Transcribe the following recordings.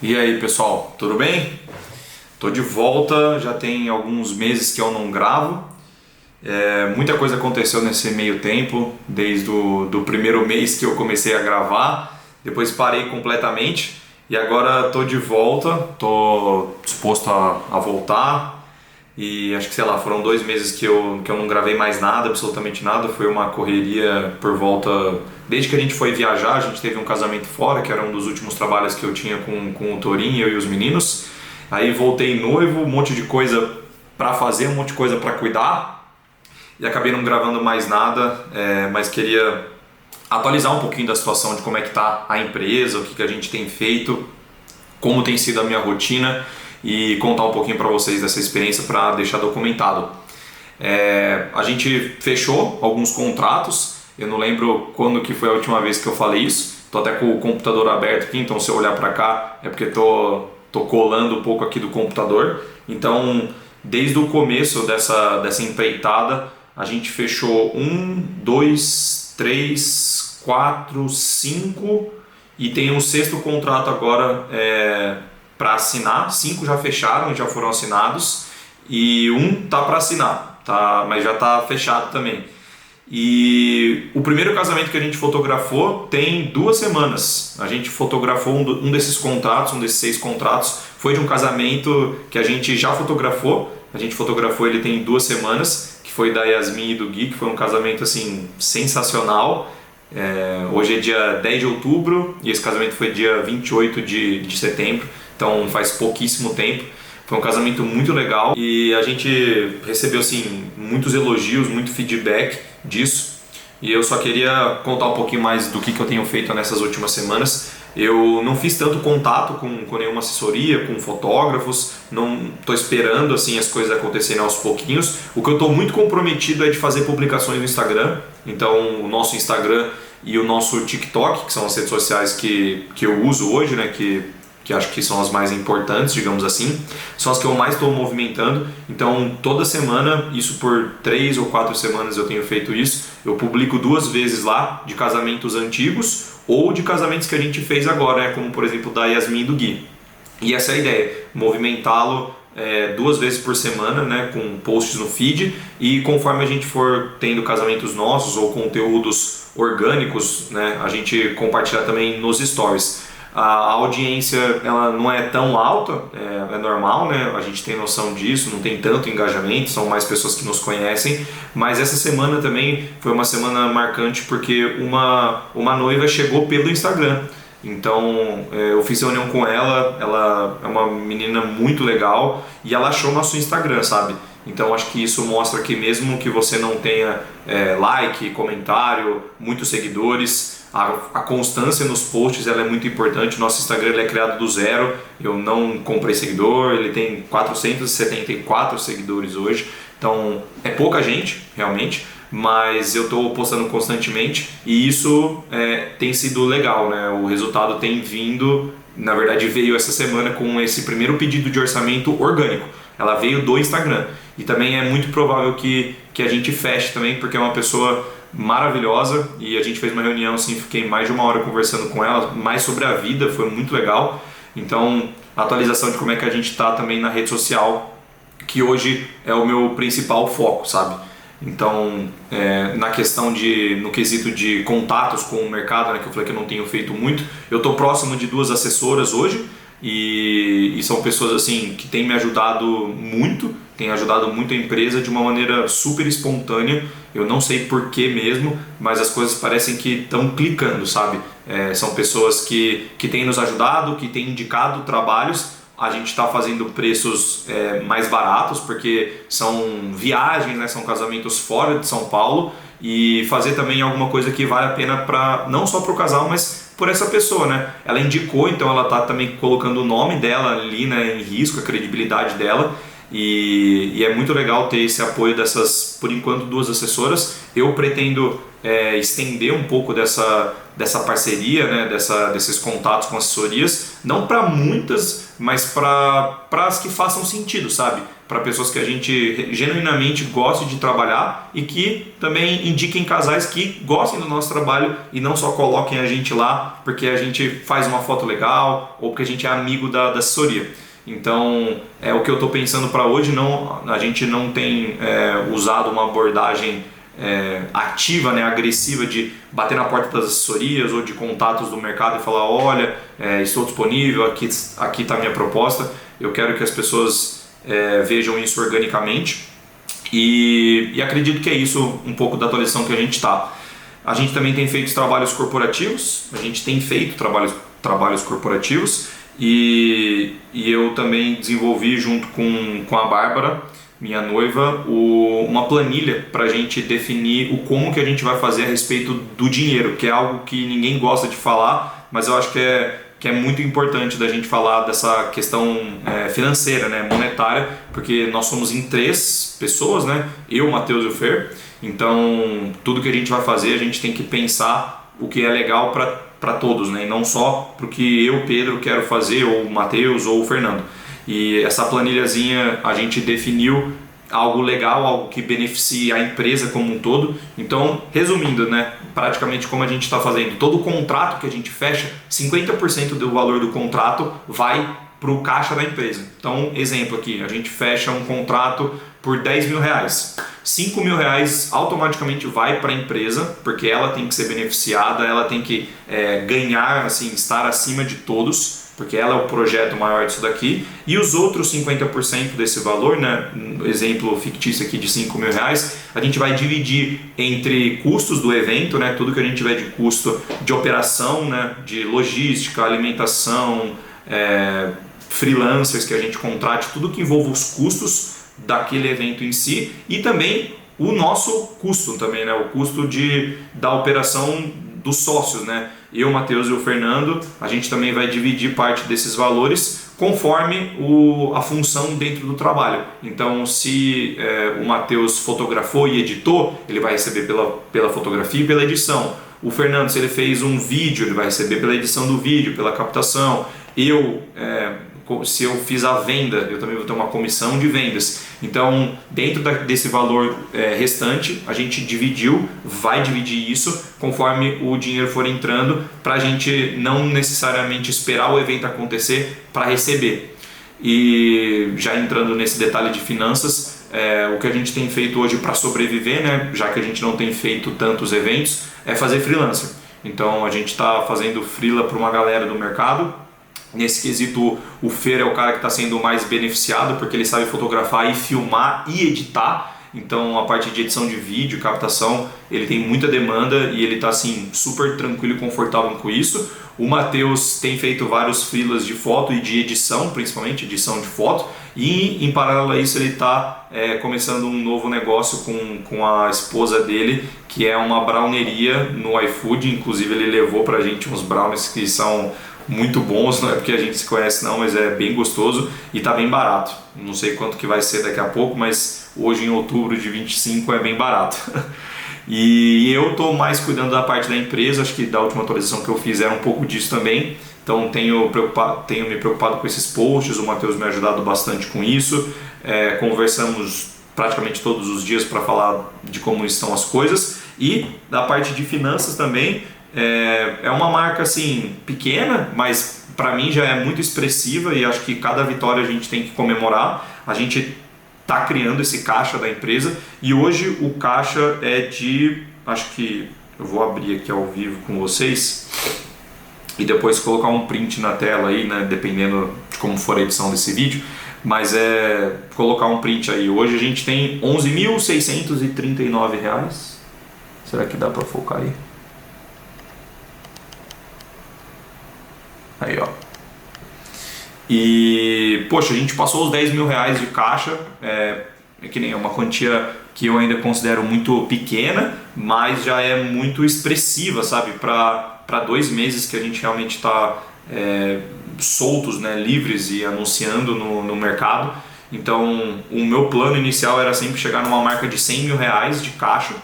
E aí, pessoal, tudo bem? Tô de volta, já tem alguns meses que eu não gravo. Muita coisa aconteceu nesse meio tempo, desde do primeiro mês que eu comecei a gravar, depois parei completamente e agora tô de volta, tô disposto a voltar. E acho que, sei lá, foram 2 meses que eu não gravei mais nada, absolutamente nada. Foi uma correria por volta. Desde que a gente foi viajar, a gente teve um casamento fora, que era um dos últimos trabalhos que eu tinha com o Torinho, eu e os meninos. Aí voltei noivo, um monte de coisa para fazer, um monte de coisa para cuidar. E acabei não gravando mais nada, mas queria atualizar um pouquinho da situação de como é que tá a empresa, o que a gente tem feito, como tem sido a minha rotina e contar um pouquinho para vocês dessa experiência para deixar documentado. A gente fechou alguns contratos, eu não lembro quando que foi a última vez que eu falei isso, tô até com o computador aberto aqui, então se eu olhar para cá é porque tô colando um pouco aqui do computador. Então, desde o começo dessa empreitada, a gente fechou 1, 2, 3, 4, 5 e tem um sexto contrato agora para assinar. 5 já fecharam, já foram assinados e um tá para assinar, tá, mas já tá fechado também. E o primeiro casamento que a gente fotografou tem 2 semanas. A gente fotografou um desses contratos, um desses 6 contratos, foi de um casamento que a gente já fotografou. A gente fotografou ele tem 2 semanas, que foi da Yasmin e do Gui, que foi um casamento assim sensacional. Hoje é dia 10 de outubro e esse casamento foi dia 28 de setembro, então faz pouquíssimo tempo. Foi um casamento muito legal e a gente recebeu assim, muitos elogios, muito feedback disso. E eu só queria contar um pouquinho mais do que eu tenho feito nessas últimas semanas. Eu não fiz tanto contato com nenhuma assessoria, com fotógrafos, não estou esperando assim as coisas acontecerem aos pouquinhos. O que eu estou muito comprometido é de fazer publicações no Instagram. Então o nosso Instagram e o nosso TikTok, que são as redes sociais que eu uso hoje, né, que acho que são as mais importantes, digamos assim, são as que eu mais estou movimentando. Então toda semana, isso por 3 ou 4 semanas eu tenho feito isso, eu publico 2 vezes lá de casamentos antigos ou de casamentos que a gente fez agora, né, como por exemplo da Yasmin e do Gui. E essa é a ideia, movimentá-lo 2 vezes por semana, né, com posts no feed, e conforme a gente for tendo casamentos nossos ou conteúdos orgânicos, né, a gente compartilhar também nos stories. A audiência ela não é tão alta, é normal, né? A gente tem noção disso, não tem tanto engajamento, são mais pessoas que nos conhecem, mas essa semana também foi uma semana marcante porque uma noiva chegou pelo Instagram. Então eu fiz reunião com ela é uma menina muito legal e ela achou nosso Instagram, sabe? Então acho que isso mostra que mesmo que você não tenha like, comentário, muitos seguidores, a constância nos posts ela é muito importante. Nosso Instagram ele é criado do zero, eu não comprei seguidor, ele tem 474 seguidores hoje, então é pouca gente realmente, mas eu estou postando constantemente e isso tem sido legal, né? O resultado tem vindo, na verdade veio essa semana com esse primeiro pedido de orçamento orgânico, ela veio do Instagram e também é muito provável que a gente feche também, porque é uma pessoa maravilhosa e a gente fez uma reunião assim, fiquei mais de 1 hora conversando com ela, mais sobre a vida, foi muito legal. Então, a atualização de como é que a gente está também na rede social, que hoje é o meu principal foco, sabe? Então, na questão no quesito de contatos com o mercado, né, que eu falei que eu não tenho feito muito, eu estou próximo de 2 assessoras hoje e são pessoas assim que têm me ajudado muito, têm ajudado muito a empresa de uma maneira super espontânea. Eu não sei porquê mesmo, mas as coisas parecem que estão clicando, sabe? São pessoas que têm nos ajudado, que têm indicado trabalhos. A gente está fazendo preços mais baratos porque são viagens, né? São casamentos fora de São Paulo e fazer também alguma coisa que vale a pena para não só para o casal, mas por essa pessoa, né? Ela indicou, então ela está também colocando o nome dela ali, né, em risco, a credibilidade dela. e é muito legal ter esse apoio dessas, por enquanto, 2 assessoras. Eu pretendo estender um pouco dessa parceria, né, desses contatos com assessorias, não para muitas, mas para as que façam sentido, sabe? Para pessoas que a gente genuinamente goste de trabalhar e que também indiquem casais que gostem do nosso trabalho e não só coloquem a gente lá porque a gente faz uma foto legal ou porque a gente é amigo da assessoria. Então, é o que eu estou pensando para hoje. Não, a gente não tem usado uma abordagem ativa, né, agressiva de bater na porta das assessorias ou de contatos do mercado e falar: olha, estou disponível, aqui está a minha proposta. Eu quero que as pessoas vejam isso organicamente e acredito que é isso um pouco da atualização que a gente está. A gente também tem feito trabalhos corporativos, trabalhos corporativos e eu também desenvolvi junto com a Bárbara, minha noiva, uma planilha para a gente definir como que a gente vai fazer a respeito do dinheiro, que é algo que ninguém gosta de falar, mas eu acho que é muito importante da gente falar dessa questão financeira, né, monetária, porque nós somos em 3 pessoas, né, eu, o Matheus e o Fer, então tudo que a gente vai fazer a gente tem que pensar o que é legal para todos, né, e não só para o que eu, Pedro, quero fazer, ou o Matheus ou o Fernando. E essa planilhazinha a gente definiu algo legal, algo que beneficie a empresa como um todo. Então, resumindo, né, praticamente como a gente está fazendo, todo o contrato que a gente fecha, 50% do valor do contrato vai para o caixa da empresa. Então, exemplo aqui, a gente fecha um contrato por R$10.000. R$5.000 automaticamente vai para a empresa, porque ela tem que ser beneficiada, ela tem que ganhar, assim, estar acima de todos, porque ela é o projeto maior disso daqui, e os outros 50% desse valor, né, exemplo fictício aqui de R$5.000, a gente vai dividir entre custos do evento, né, tudo que a gente tiver de custo de operação, né, de logística, alimentação, freelancers que a gente contrate, tudo que envolva os custos daquele evento em si, e também o nosso custo também, né, o custo da operação dos sócios, né? Eu, o Matheus e o Fernando, a gente também vai dividir parte desses valores conforme a função dentro do trabalho. Então, se o Matheus fotografou e editou, ele vai receber pela fotografia e pela edição. O Fernando, se ele fez um vídeo, ele vai receber pela edição do vídeo, pela captação. Se eu fiz a venda, eu também vou ter uma comissão de vendas. Então, dentro desse valor restante, a gente vai dividir isso conforme o dinheiro for entrando, para a gente não necessariamente esperar o evento acontecer para receber. E já entrando nesse detalhe de finanças, o que a gente tem feito hoje para sobreviver, né, já que a gente não tem feito tantos eventos, é fazer freelancer. Então, a gente está fazendo freela para uma galera do mercado. Nesse quesito, o Fer é o cara que está sendo mais beneficiado, porque ele sabe fotografar e filmar e editar. Então, a parte de edição de vídeo, captação, ele tem muita demanda e ele está assim, super tranquilo e confortável com isso. O Matheus tem feito vários freelas de foto e de edição, principalmente edição de foto. E em paralelo a isso, ele está começando um novo negócio com a esposa dele, que é uma browneria no iFood. Inclusive, ele levou pra gente uns brownies que são muito bons, não é porque a gente se conhece não, mas é bem gostoso e tá bem barato. Não sei quanto que vai ser daqui a pouco, mas hoje em outubro de 25 é bem barato. E eu tô mais cuidando da parte da empresa, acho que da última atualização que eu fiz era um pouco disso também. Então tenho me preocupado com esses posts, o Matheus me ajudado bastante com isso. Conversamos praticamente todos os dias para falar de como estão as coisas. E da parte de finanças também, é uma marca assim pequena, mas para mim já é muito expressiva e acho que cada vitória a gente tem que comemorar. A gente está criando esse caixa da empresa e hoje o caixa é de, acho que eu vou abrir aqui ao vivo com vocês e depois colocar um print na tela aí, né, dependendo de como for a edição desse vídeo, mas colocar um print aí. Hoje a gente tem R$11.639. Será que dá para focar aí? Aí, ó. E, poxa, a gente passou os R$10.000 de caixa, que nem é uma quantia que eu ainda considero muito pequena, mas já é muito expressiva, sabe? Para 2 meses que a gente realmente está soltos, né, livres e anunciando no mercado. Então o meu plano inicial era sempre chegar numa marca de R$100.000 de caixa.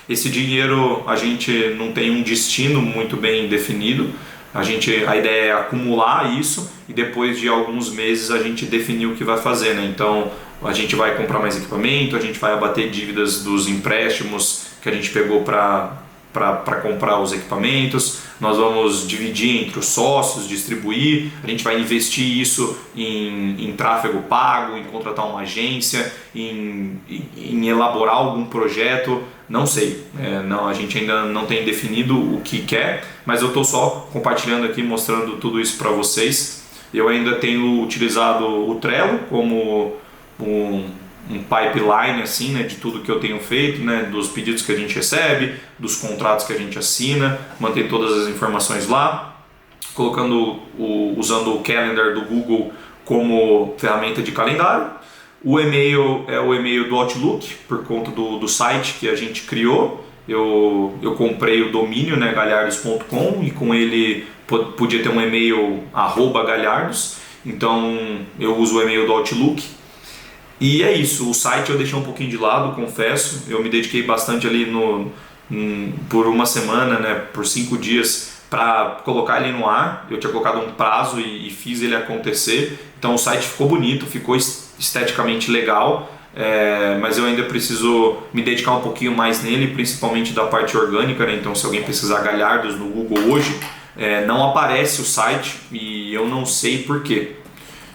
Esse dinheiro a gente não tem um destino muito bem definido. A ideia é acumular isso e depois de alguns meses a gente definir o que vai fazer, né? Então a gente vai comprar mais equipamento, a gente vai abater dívidas dos empréstimos que a gente pegou para comprar os equipamentos, nós vamos dividir entre os sócios, distribuir, a gente vai investir isso em tráfego pago, em contratar uma agência, em elaborar algum projeto, não sei, a gente ainda não tem definido o que quer, mas eu estou só compartilhando aqui, mostrando tudo isso para vocês. Eu ainda tenho utilizado o Trello como um pipeline assim, né, de tudo que eu tenho feito, né, dos pedidos que a gente recebe, dos contratos que a gente assina, mantém todas as informações lá, usando o Calendar do Google como ferramenta de calendário. O e-mail é o e-mail do Outlook, por conta do site que a gente criou. Eu comprei o domínio, né, galhardos.com, e com ele podia ter um e-mail @galhardos, então eu uso o e-mail do Outlook. E é isso, o site eu deixei um pouquinho de lado, confesso, eu me dediquei bastante ali por uma semana, né, por 5 dias, para colocar ele no ar. Eu tinha colocado um prazo e fiz ele acontecer, então o site ficou bonito, ficou esteticamente legal, mas eu ainda preciso me dedicar um pouquinho mais nele, principalmente da parte orgânica, né? Então se alguém pesquisar Galhardos no Google hoje, não aparece o site e eu não sei porquê.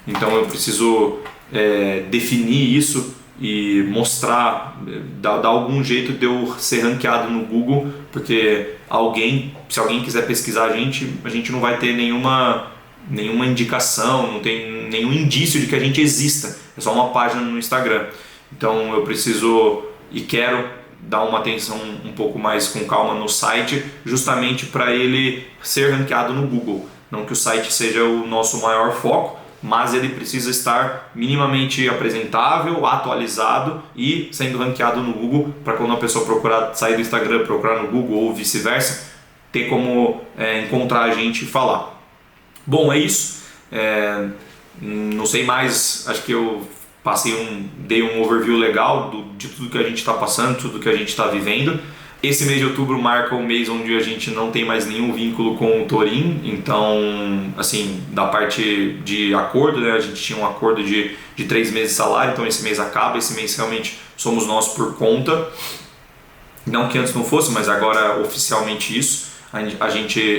Então eu preciso definir isso e mostrar, dar algum jeito de eu ser ranqueado no Google, porque se alguém quiser pesquisar a gente não vai ter nenhuma indicação, não tem nenhum indício de que a gente exista, é só uma página no Instagram. Então eu preciso e quero dar uma atenção um pouco mais com calma no site, justamente para ele ser ranqueado no Google. Não que o site seja o nosso maior foco, mas ele precisa estar minimamente apresentável, atualizado e sendo ranqueado no Google, para quando a pessoa procurar sair do Instagram, procurar no Google ou vice-versa, ter como encontrar a gente e falar. Bom, é isso. Não sei mais, acho que eu dei um overview legal de tudo que a gente está passando, tudo que a gente está vivendo. Esse mês de outubro marca um mês onde a gente não tem mais nenhum vínculo com o Torin, então, assim, da parte de acordo, né, a gente tinha um acordo de 3 meses de salário, então esse mês acaba, esse mês realmente somos nós por conta, não que antes não fosse, mas agora oficialmente isso.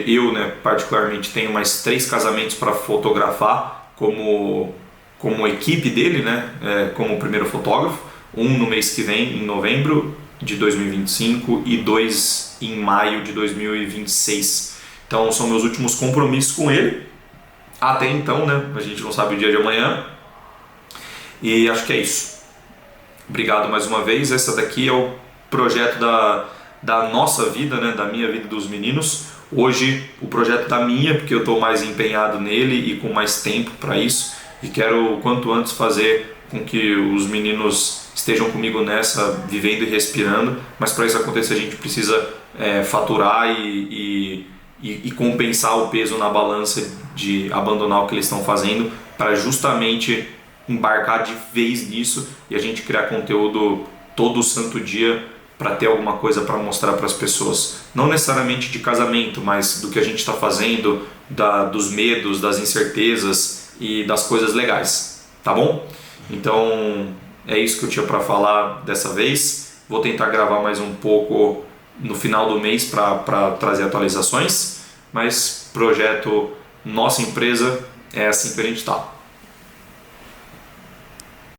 Eu, né, particularmente tenho mais 3 casamentos para fotografar como equipe dele, né, como primeiro fotógrafo, um no mês que vem, em novembro de 2025 e 2 em maio de 2026. Então são meus últimos compromissos com ele. Até então, né? A gente não sabe o dia de amanhã. E acho que é isso. Obrigado mais uma vez. Essa daqui é o projeto da nossa vida, né? Da minha vida e dos meninos. Hoje o projeto da minha, porque eu estou mais empenhado nele e com mais tempo para isso. E quero o quanto antes fazer com que os meninos estejam comigo nessa, vivendo e respirando, mas para isso acontecer a gente precisa faturar e compensar o peso na balança de abandonar o que eles estão fazendo, para justamente embarcar de vez nisso e a gente criar conteúdo todo santo dia para ter alguma coisa para mostrar para as pessoas, não necessariamente de casamento, mas do que a gente está fazendo, dos medos, das incertezas e das coisas legais, tá bom? Então é isso que eu tinha para falar dessa vez. Vou tentar gravar mais um pouco no final do mês para trazer atualizações, mas projeto nossa empresa é assim que a gente está.